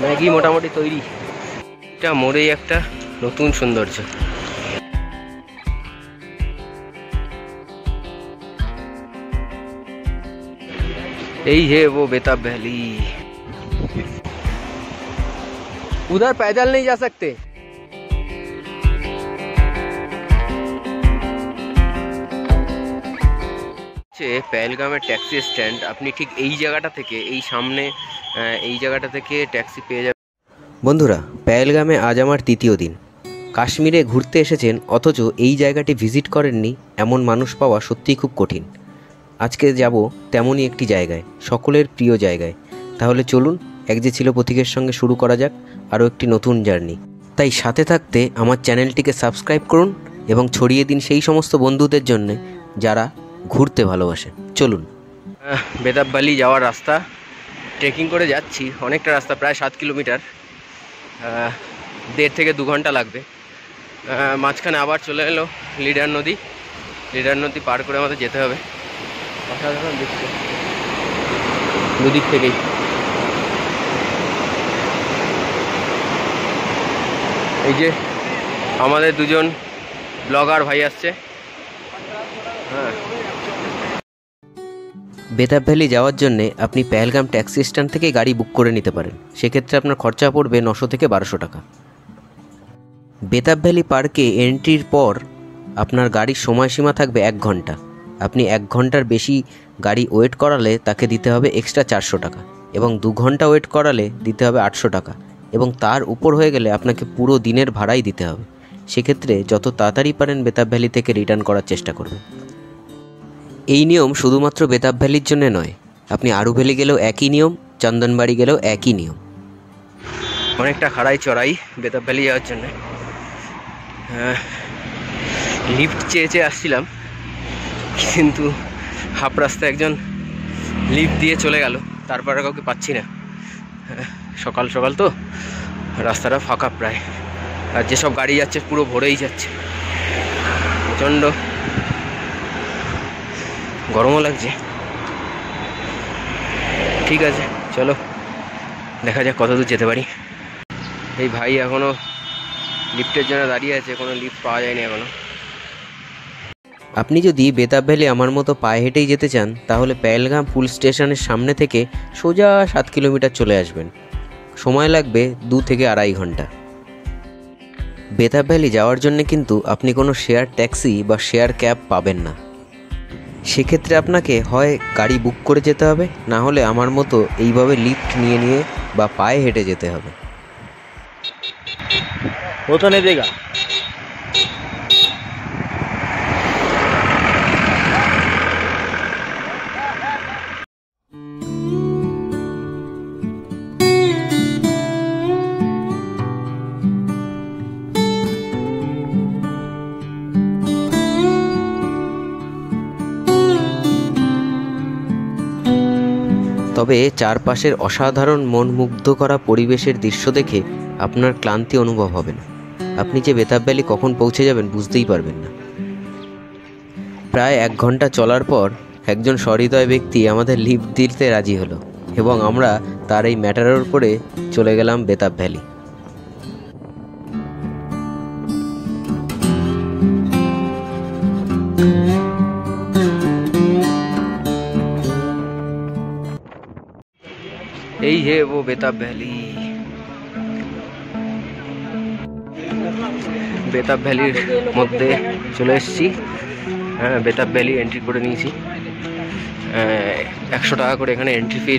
Maggi মোটামুটি তৈরি। এটা মোড়েই একটা নতুন সৌন্দর্য। यही है वो बेताब वैली। उधर पैदल नहीं जा सकते। पहलगामेर टैक्सी स्टैंड अपनी ठीक এই জায়গাটা থেকে এই সামনে এই জায়গাটা থেকে ট্যাক্সি পেয়ে যাবেন। বন্ধুরা, পহেলগামে আজ আমার তৃতীয় দিন। কাশ্মীরে ঘুরতে এসেছেন অথচ এই জায়গাটি ভিজিট করেননি এমন মানুষ পাওয়া সত্যিই খুব কঠিন। আজকে যাব তেমনই একটি জায়গায়, সকলের প্রিয় জায়গায়। তাহলে চলুন এক যে ছিল পথিকের সঙ্গে শুরু করা যাক আরও একটি নতুন জার্নি। তাই সাথে থাকতে আমার চ্যানেলটিকে সাবস্ক্রাইব করুন এবং ছড়িয়ে দিন সেই সমস্ত বন্ধুদের জন্য যারা ঘুরতে ভালোবাসে। চলুন। বেতাব ভ্যালি যাওয়ার রাস্তা, ট্রেকিং করে যাচ্ছি, অনেকটা রাস্তা, প্রায় 7 কিলোমিটার, 1.5 থেকে 2 ঘন্টা লাগবে। মাঝখানে আবার চলে এলো লিডার নদী। লিডার নদী পার করে আমাদের যেতে হবে। অসাধারণ দেখতে দুদিক থেকেই। এই যে আমাদের দুজন ব্লগার ভাই আসছে। হ্যাঁ, বেতাব ভ্যালি যাওয়ার জন্যে আপনি পহেলগাম ট্যাক্সি স্ট্যান্ড থেকে গাড়ি বুক করে নিতে পারেন। সেক্ষেত্রে আপনার খরচা পড়বে 900 থেকে 1200 টাকা। বেতাব ভ্যালি পার্কে এন্ট্রির পর আপনার গাড়ির সময়সীমা থাকবে 1 ঘন্টা। আপনি 1 ঘন্টার বেশি গাড়ি ওয়েট করালে তাকে দিতে হবে এক্সট্রা 400 টাকা, এবং 2 ঘন্টা ওয়েট করালে দিতে হবে 800 টাকা, এবং তার উপর হয়ে গেলে আপনাকে পুরো দিনের ভাড়াই দিতে হবে। সেক্ষেত্রে যত তাড়াতাড়ি পারেন বেতাব ভ্যালি থেকে রিটার্ন করার চেষ্টা করবেন। এই নিয়ম শুধুমাত্র বেতাব ভ্যালির জন্য নয়, আপনি আরু ভ্যালি গেলেও একই নিয়ম, চন্দনবাড়ি গেলেও একই নিয়ম। অনেকটা খাড়াই চড়াই বেতাব ভ্যালি যাওয়ার জন্য। লিফট চেয়ে আসছিলাম, কিন্তু হাফ রাস্তায় একজন লিফট দিয়ে চলে গেল, তারপর আর কাউকে পাচ্ছি না। সকাল সকাল তো রাস্তাটা ফাঁকা প্রায়, আর যেসব গাড়ি যাচ্ছে পুরো ভরেই যাচ্ছে। প্রচণ্ড গরমও লাগছে। ঠিক আছে, চলো দেখা যাক কত দূর যেতে পারি। এই ভাই এখনও লিফটের জন্য দাঁড়িয়ে আছে, কোনো লিফট পাওয়া যায়নি এখনও। আপনি যদি বেতাব ভ্যালি আমার মতো পায়ে হেঁটেই যেতে চান তাহলে পহেলগাম পুল স্টেশনের সামনে থেকে সোজা 7 কিলোমিটার চলে আসবেন। সময় লাগবে 2 থেকে 2.5 ঘন্টা। বেতাব ভ্যালি যাওয়ার জন্য কিন্তু আপনি কোনো শেয়ার ট্যাক্সি বা শেয়ার ক্যাব পাবেন না। সেক্ষেত্রে আপনাকে হয় গাড়ি বুক করে যেতে হবে, না হলে আমার মতো এইভাবে লিফট নিয়ে নিয়ে বা পায়ে হেঁটে যেতে হবে। ও তো নেই দেগা। তবে চারপাশের অসাধারণ মন মুগ্ধ করা পরিবেশের দৃশ্য দেখে আপনার ক্লান্তি অনুভব হবে না। আপনি যে বেতাব ভ্যালি কখন পৌঁছে যাবেন বুঝতেই পারবেন না। প্রায় 1 ঘন্টা চলার পর একজন সহৃদয় ব্যক্তি আমাদের লিফট দিতে রাজি হলো, এবং আমরা তার এই ম্যাটারোর করে চলে গেলাম বেতাব ভ্যালি। এই হে ও বেতাব ভ্যালি। বেতাব ভ্যালির মধ্যে চলে এসেছি। হ্যাঁ, বেতাব ভ্যালি এন্ট্রি করে নিয়েছি। 100 টাকা করে এখানে এন্ট্রি ফি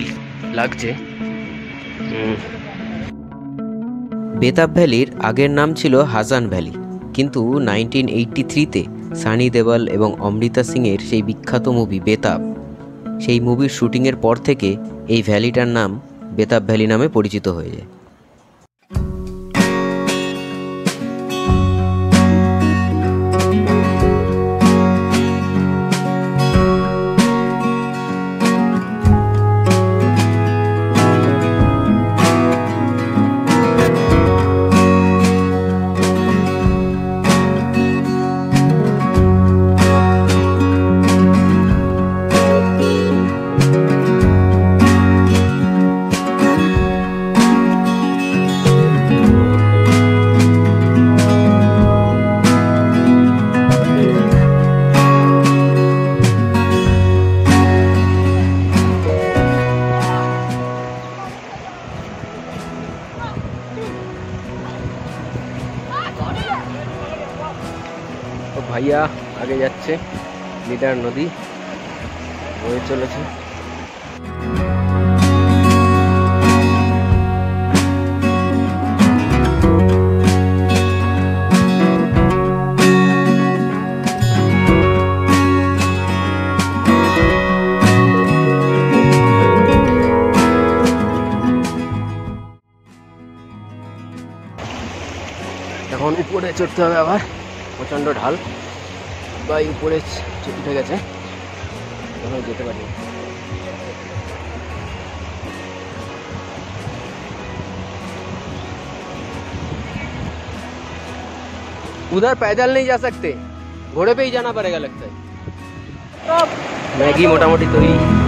লাগছে। বেতাব ভ্যালির আগের নাম ছিল হাসান ভ্যালি, কিন্তু 1983-তে সানি দেওয়াল এবং অমৃতা সিংয়ের সেই বিখ্যাত মুভি বেতাব, সেই মুভির শুটিংয়ের পর থেকে এই ভ্যালিটার নাম বেতাব ভ্যালি নামে পরিচিত হয়ে যায়। ভাইয়া আগে যাচ্ছে, লিডার নদী বয়ে চলেছে। এখন উপরে চড়তে হবে, আবার প্রচণ্ড ঢাল, ভাই উপরে উঠে গেছে, এখন যেতে পারি। उधर पैदल नहीं जा सकते, घोड़े पे ही जाना पड़ेगा लगता है। मैगी मोटामोटी तैयारी।